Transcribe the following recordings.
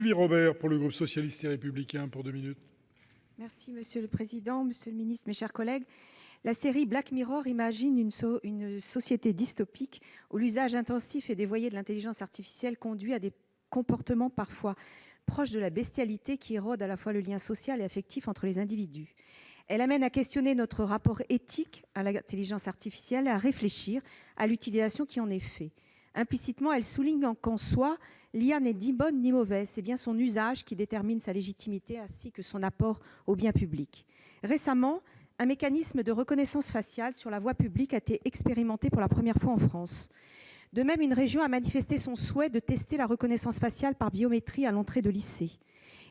Sylvie Robert pour le groupe socialiste et républicain pour 2 minutes. Merci Monsieur le Président, Monsieur le Ministre, mes chers collègues. La série Black Mirror imagine une société dystopique où l'usage intensif et dévoyé de l'intelligence artificielle conduit à des comportements parfois proches de la bestialité qui érodent à la fois le lien social et affectif entre les individus. Elle amène à questionner notre rapport éthique à l'intelligence artificielle et à réfléchir à l'utilisation qui en est faite. Implicitement, elle souligne qu'en soi, l'IA n'est ni bonne ni mauvaise, c'est bien son usage qui détermine sa légitimité ainsi que son apport au bien public. Récemment, un mécanisme de reconnaissance faciale sur la voie publique a été expérimenté pour la première fois en France. De même, une région a manifesté son souhait de tester la reconnaissance faciale par biométrie à l'entrée de lycée.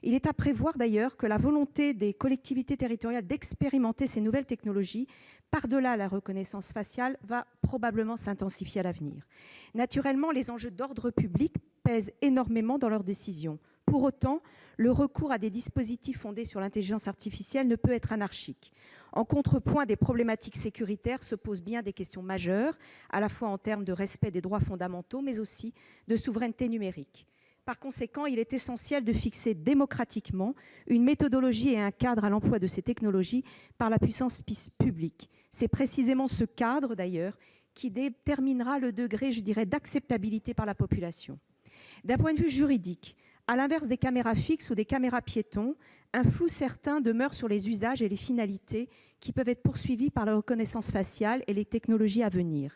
Il est à prévoir d'ailleurs que la volonté des collectivités territoriales d'expérimenter ces nouvelles technologies par-delà la reconnaissance faciale va probablement s'intensifier à l'avenir. Naturellement, les enjeux d'ordre public pèsent énormément dans leurs décisions. Pour autant, le recours à des dispositifs fondés sur l'intelligence artificielle ne peut être anarchique. En contrepoint des problématiques sécuritaires se posent bien des questions majeures, à la fois en termes de respect des droits fondamentaux, mais aussi de souveraineté numérique. Par conséquent, il est essentiel de fixer démocratiquement une méthodologie et un cadre à l'emploi de ces technologies par la puissance publique. C'est précisément ce cadre, d'ailleurs, qui déterminera le degré, d'acceptabilité par la population. D'un point de vue juridique, à l'inverse des caméras fixes ou des caméras piétons, un flou certain demeure sur les usages et les finalités qui peuvent être poursuivis par la reconnaissance faciale et les technologies à venir.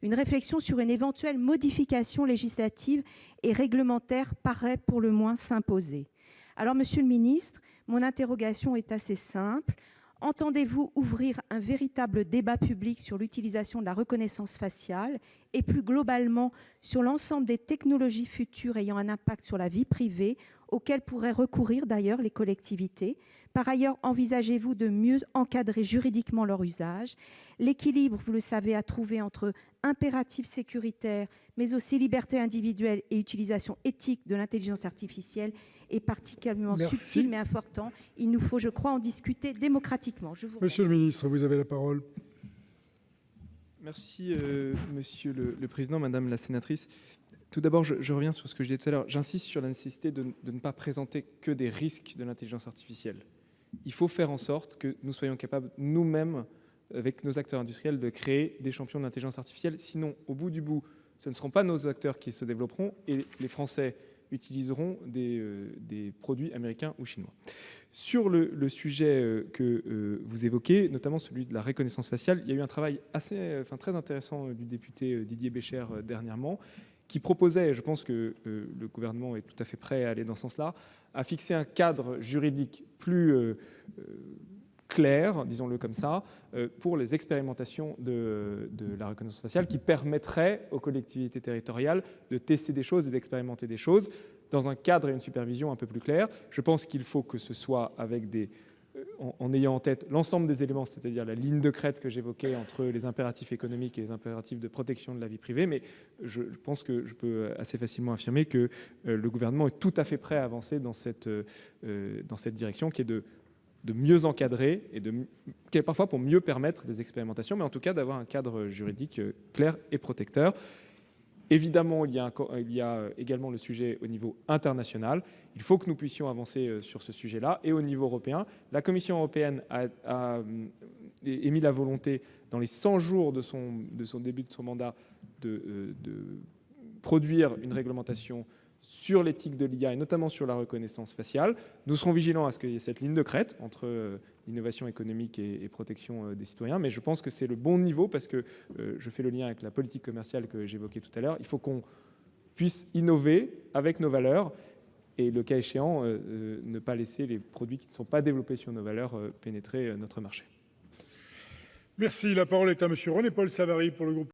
Une réflexion sur une éventuelle modification législative et réglementaire paraît pour le moins s'imposer. Alors, Monsieur le Ministre, mon interrogation est assez simple. Entendez-vous ouvrir un véritable débat public sur l'utilisation de la reconnaissance faciale et plus globalement sur l'ensemble des technologies futures ayant un impact sur la vie privée auxquelles pourraient recourir d'ailleurs les collectivités? Par ailleurs, envisagez-vous de mieux encadrer juridiquement leur usage? L'équilibre, vous le savez, à trouver entre impératifs sécuritaires, mais aussi liberté individuelle et utilisation éthique de l'intelligence artificielle est particulièrement subtil mais important. Il nous faut, je crois, en discuter démocratiquement. Je vous remercie. Monsieur le ministre, vous avez la parole. Merci, Monsieur le Président, Madame la sénatrice. Tout d'abord, je reviens sur ce que je disais tout à l'heure. J'insiste sur la nécessité de ne pas présenter que des risques de l'intelligence artificielle. Il faut faire en sorte que nous soyons capables, nous-mêmes, avec nos acteurs industriels, de créer des champions de l'intelligence artificielle. Sinon, au bout du bout, ce ne seront pas nos acteurs qui se développeront et les Français utiliseront des produits américains ou chinois. Sur le sujet que vous évoquez, notamment celui de la reconnaissance faciale, il y a eu un travail très intéressant du député Didier Bécher dernièrement, qui proposait, et je pense que le gouvernement est tout à fait prêt à aller dans ce sens-là, à fixer un cadre juridique plus clair, disons-le comme ça, pour les expérimentations de la reconnaissance faciale qui permettrait aux collectivités territoriales de tester des choses et d'expérimenter des choses dans un cadre et une supervision un peu plus clairs. Je pense qu'il faut que ce soit avec en ayant en tête l'ensemble des éléments, c'est-à-dire la ligne de crête que j'évoquais entre les impératifs économiques et les impératifs de protection de la vie privée, mais je pense que je peux assez facilement affirmer que le gouvernement est tout à fait prêt à avancer dans cette direction qui est de mieux encadrer et parfois pour mieux permettre des expérimentations, mais en tout cas d'avoir un cadre juridique clair et protecteur. Évidemment, il y a également le sujet au niveau international. Il faut que nous puissions avancer sur ce sujet-là. Et au niveau européen, la Commission européenne a émis la volonté, dans les 100 jours de son début de son mandat, de produire une réglementation sur l'éthique de l'IA et notamment sur la reconnaissance faciale. Nous serons vigilants à ce qu'il y ait cette ligne de crête entre innovation économique et protection des citoyens, mais je pense que c'est le bon niveau parce que je fais le lien avec la politique commerciale que j'évoquais tout à l'heure. Il faut qu'on puisse innover avec nos valeurs et, le cas échéant, ne pas laisser les produits qui ne sont pas développés sur nos valeurs pénétrer notre marché. Merci. La parole est à Monsieur René-Paul Savary pour le groupe